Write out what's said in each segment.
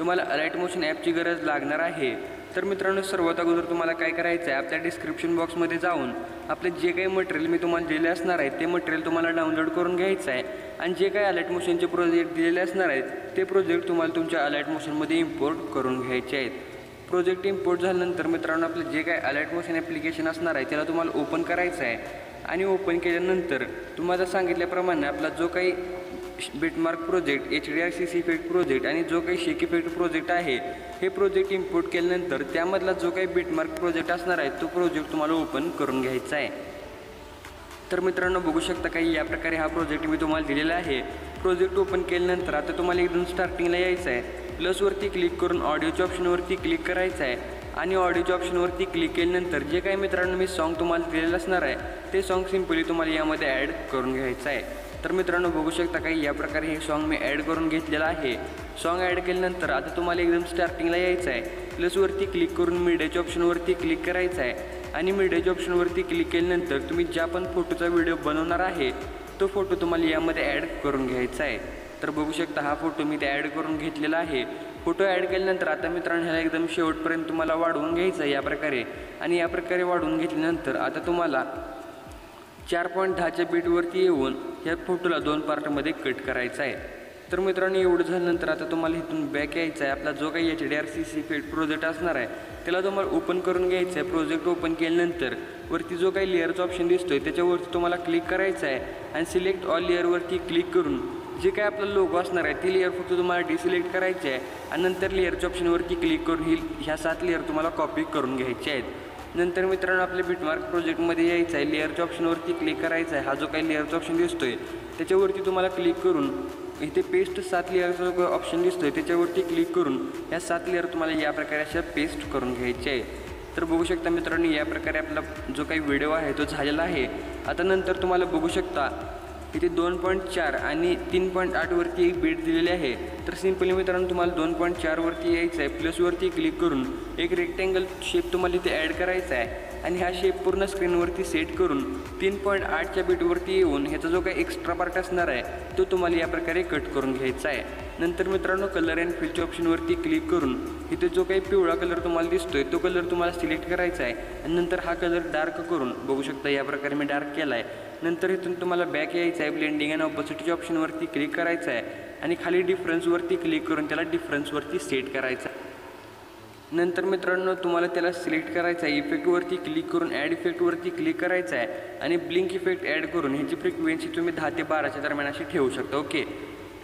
तुम्हाला अलाइट मोशन ॲपची गरज लागणार आहे। तर मित्रांनो सर्वात अगोदर तुम्हाला काय करायचं आहे, आपल्या डिस्क्रिप्शन बॉक्समध्ये जाऊन आपले जे काही मटेरियल मी तुम्हाला दिले असणार आहे ते मटेरियल तुम्हाला डाउनलोड करून घ्यायचं आहे आणि जे काही अलाइट मोशनचे प्रोजेक्ट दिलेले असणार आहेत ते प्रोजेक्ट तुम्हाला तुमच्या अलाइट मोशनमध्ये इम्पोर्ट करून घ्यायचे आहेत। प्रोजेक्ट इम्पोर्ट झाल्यानंतर मित्रांनो आपलं जे काही अलाइट मोशन ॲप्लिकेशन असणार आहे त्याला तुम्हाला ओपन करायचं आहे आणि ओपन केल्यानंतर तुम्हाला सांगितल्याप्रमाणे आपला जो काही Bitmark project, HDRCC effect project आणि जो काही शेक इफेक्ट प्रोजेक्ट आहे हे प्रोजेक्ट इम्पोर्ट केल्यानंतर त्यामधला जो काही बिटमार्क प्रोजेक्ट असणार आहे तो प्रोजेक्ट तुम्हाला ओपन करून घ्यायचा आहे। तर मित्रांनो बघू शकता काही या प्रकारे हा प्रोजेक्ट मी तुम्हाला दिलेला आहे। प्रोजेक्ट ओपन केल्यानंतर आता तुम्हाला एकदम स्टार्टिंगला यायचं आहे, प्लसवरती क्लिक करून ऑडिओच्या ऑप्शनवरती क्लिक करायचं आहे आणि ऑडिओच्या ऑप्शनवरती क्लिक केल्यानंतर जे काही मित्रांनो मी सॉन्ग तुम्हाला दिलेलं असणार आहे ते सॉन्ग सिम्पली तुम्हाला यामध्ये ॲड करून घ्यायचं आहे। तर मित्रांनो बघू शकता काही या प्रकारे हे सॉन्ग मी ॲड करून घेतलेलं आहे। सॉन्ग ॲड केल्यानंतर आता तुम्हाला एकदम स्टार्टिंगला यायचं आहे, प्लसवरती क्लिक करून मीडियाच्या ऑप्शनवरती क्लिक करायचं आहे आणि मीडियाच्या ऑप्शनवरती क्लिक केल्यानंतर तुम्ही ज्या पण फोटोचा व्हिडिओ बनवणार आहे तो फोटो तुम्हाला यामध्ये ॲड करून घ्यायचा आहे। तर बघू शकता हा फोटो मी ते ॲड करून घेतलेला आहे। फोटो ॲड केल्यानंतर आता मित्रांनो ह्याला एकदम शेवटपर्यंत तुम्हाला वाढवून घ्यायचं आहे या प्रकारे आणि या प्रकारे वाढवून घेतल्यानंतर आता तुम्हाला 4.10च्या बीटवरती येऊन या फोटोला 2 पार्टमध्ये कट करायचा आहे। तर मित्रांनो एवढं झाल्यानंतर आता तुम्हाला इथून बॅक यायचं आहे, आपला जो काही HDRCC इफेक्ट प्रोजेक्ट असणार आहे त्याला तुम्हाला ओपन करून घ्यायचं आहे। प्रोजेक्ट ओपन केल्यानंतर वरती जो काही लेअरचा ऑप्शन दिसतोय त्याच्यावरती तुम्हाला क्लिक करायचं आहे आणि सिलेक्ट ऑल लेअरवरती क्लिक करून जे काही आपला लोगो असणार आहे ती लेअर फक्त तुम्हाला डिसिलेक्ट करायची आहे आणि नंतर लेअरच्या ऑप्शनवरती क्लिक करून ह्या 7 लेअर तुम्हाला कॉपी करून घ्यायचे आहेत। नंतर मित्रांनो आपल्या बिटमार्क प्रोजेक्टमध्ये यायचं आहे, लेअरच्या ऑप्शनवरती क्लिक करायचं आहे, हा जो काही लेअरचा ऑप्शन दिसतोय त्याच्यावरती तुम्हाला क्लिक करून इथे पेस्ट 7 लेअरचा जो ऑप्शन दिसतोय त्याच्यावरती क्लिक करून या 7 लेअर तुम्हाला या प्रकारे अशा पेस्ट करून घ्यायचे आहे। तर बघू शकता मित्रांनो या प्रकारे आपला जो काही व्हिडिओ आहे तो झालेला आहे। आता नंतर तुम्हाला बघू शकता इथे 2.4 आणि 3.8 वरती एक बीट दिलेली आहे। तर सिंपली मित्रांनो तुम्हाला 2.4 वरती यायचं आहे, प्लसवरती क्लिक करून एक रेक्टेंगल शेप तुम्हाला इथे ॲड करायचा आहे आणि हा शेप पूर्ण स्क्रीनवरती सेट करून 3.8च्या बीटवरती येऊन ह्याचा जो काही एक्स्ट्रा पार्ट असणार आहे तो तुम्हाला या प्रकारे कट करून घ्यायचा आहे। नंतर मित्रांनो कलर अँड फिलच्या ऑप्शनवरती क्लिक करून इथे जो काही पिवळा कलर तुम्हाला दिसतोय तो कलर तुम्हाला सिलेक्ट करायचा आहे आणि नंतर हा कलर डार्क करून बघू शकता या प्रकारे मी डार्क केला आहे। नंतर इथून तुम्हाला बॅक यायचं आहे, ब्लेंडिंग अँड ऑपोसिटीच्या ऑप्शनवरती क्लिक करायचं आहे आणि खाली डिफरन्सवरती क्लिक करून त्याला डिफरन्सवरती सेट करायचं आहे। नंतर मित्रांनो तुम्हाला त्याला सिलेक्ट करायचं आहे, इफेक्टवरती क्लिक करून ॲड इफेक्टवरती क्लिक करायचं आहे आणि ब्लिंक इफेक्ट ॲड करून ह्याची फ्रिक्वेन्सी तुम्ही 10 ते 12च्या दरम्यान अशी ठेवू शकता। ओके,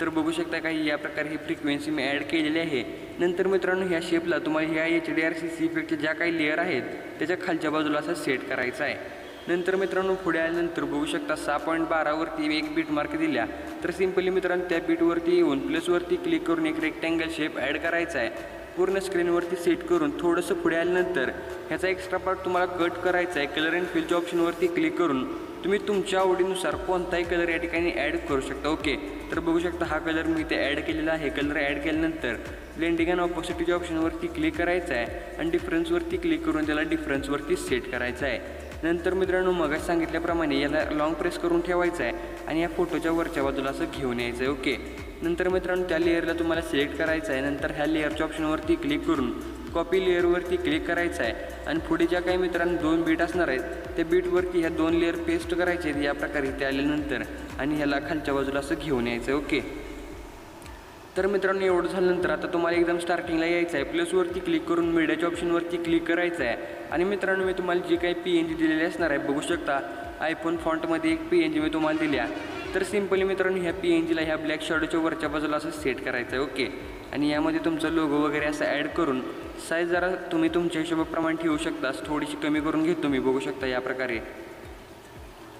तर बघू शकता काही या प्रकारे ही फ्रिक्वेन्सी मी ॲड केलेली आहे। नंतर मित्रांनो ह्या शेपला तुम्हाला ह्या HDRCC इफेक्टच्या ज्या काही लेअर आहेत त्याच्या खालच्या बाजूला असं सेट करायचं आहे। नंतर मित्रांनो पुढे आल्यानंतर बघू शकता 6.12 वरती एक बीट मार्क दिल्या, तर सिंपली मित्रांनो त्या बीटवरती येऊन प्लसवरती क्लिक करून एक रेक्टेंगल शेप ॲड करायचा आहे, पूर्ण स्क्रीनवरती सेट करून थोडंसं पुढे आल्यानंतर ह्याचा एक्स्ट्रा पार्ट तुम्हाला कट करायचा आहे। कलर अँड फिलच्या ऑप्शनवरती क्लिक करून तुम्ही तुमच्या आवडीनुसार कोणताही कलर या ठिकाणी ॲड करू शकता। ओके, तर बघू शकता हा कलर मी इथे ॲड केलेला आहे। कलर ॲड केल्यानंतर ब्लेंडिंग अँड ऑपोसिटीच्या ऑप्शनवरती क्लिक करायचं आहे आणि डिफरन्सवरती क्लिक करून त्याला डिफरन्सवरती सेट करायचं आहे। नंतर मित्रांनो मग सांगितल्याप्रमाणे याला लॉंग प्रेस करून ठेवायचं आहे आणि या फोटोच्या वरच्या बाजूला असं घेऊन यायचं आहे। ओके, नंतर मित्रांनो त्या लेअरला तुम्हाला सिलेक्ट करायचं आहे, नंतर ह्या लेअरच्या ऑप्शनवरती क्लिक करून कॉपी लेअरवरती क्लिक करायचं आहे आणि पुढे ज्या काही मित्रांनो 2 बीट असणार आहेत त्या बीटवरती ह्या 2 लेअर पेस्ट करायचे आहेत या प्रकारे इथे आल्यानंतर आणि ह्याला खालच्या बाजूला असं घेऊन यायचं आहे। ओके, तर मित्रांनो एवढं झाल्यानंतर आता तुम्हाला एकदम स्टार्टिंगला यायचं आहे, प्लसवरती क्लिक करून मीडियाच्या ऑप्शनवरती क्लिक करायचं आहे आणि मित्रांनो मी तुम्हाला जी काही PNG दिलेली असणार आहे बघू शकता आयफोन फॉन्टमध्ये एक PNG मी तुम्हाला दिल्या। तर सिंपली मित्रांनो ह्या PNGला ह्या ब्लॅक शॅडोच्या वरच्या बाजूला असं सेट करायचं आहे। ओके, आणि यामध्ये तुमचा लोगो वगैरे असं ॲड करून साईज जरा तुम्ही तुमच्या हिशोबाप्रमाणे ठेवू शकता, थोडीशी कमी करून घेतो मी बघू शकता या प्रकारे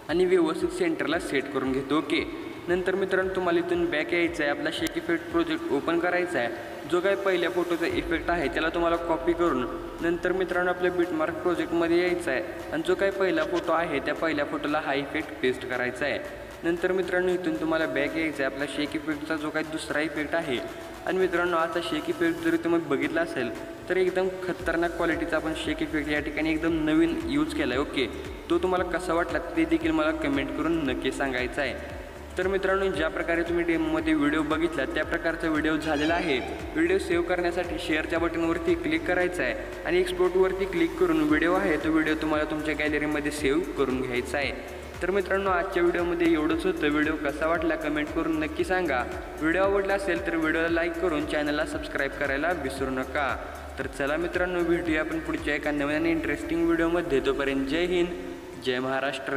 आणि व्यवस्थित सेंटरला सेट करून घेतो। ओके, नंतर मित्रांनो तुम्हाला इथून बॅक यायचं आहे, आपला शेक इफेक्ट प्रोजेक्ट ओपन करायचा आहे, जो काही पहिल्या फोटोचा इफेक्ट आहे त्याला तुम्हाला कॉपी करून नंतर मित्रांनो आपल्या बिटमार्क प्रोजेक्टमध्ये यायचं आहे आणि जो काही पहिला फोटो आहे त्या पहिल्या फोटोला हा इफेक्ट पेस्ट करायचा आहे। नंतर मित्रांनो इथून तुम्हाला बॅक यायचं आहे, आपला शेक इफेक्टचा जो काही दुसरा इफेक्ट आहे आणि मित्रांनो आता शेक इफेक्ट जरी तुम्ही बघितला असेल तर एकदम खतरनाक क्वालिटीचा आपण शेक इफेक्ट या ठिकाणी एकदम नवीन यूज केला आहे। ओके, तो तुम्हाला कसा वाटला ते देखील मला कमेंट करून नक्की सांगायचं आहे। तर मित्रांनो, ज्या प्रकारे तुम्ही डेमोमध्ये व्हिडिओ बघितला त्या प्रकारचा व्हिडिओ झालेला आहे. व्हिडिओ सेव्ह करण्यासाठी शेअरच्या बटनवरती क्लिक करायचं आहे आणि एक्सपोर्टवरती क्लिक करून व्हिडिओ आहे तो व्हिडिओ तुम्हाला तुमच्या गॅलरीमध्ये सेव्ह करून घ्यायचा आहे. तर मित्रांनो, आजच्या व्हिडिओमध्ये एवढंच होतं. व्हिडिओ कसा वाटला कमेंट करून नक्की सांगा. व्हिडिओ आवडला असेल तर व्हिडिओला लाईक करून चॅनलला सबस्क्राईब करायला विसरू नका. तर चला मित्रांनो, भेटूया आपण पुढच्या एका नवीन आणि इंटरेस्टिंग व्हिडिओमध्ये. तोपर्यंत जय हिंद, जय महाराष्ट्र.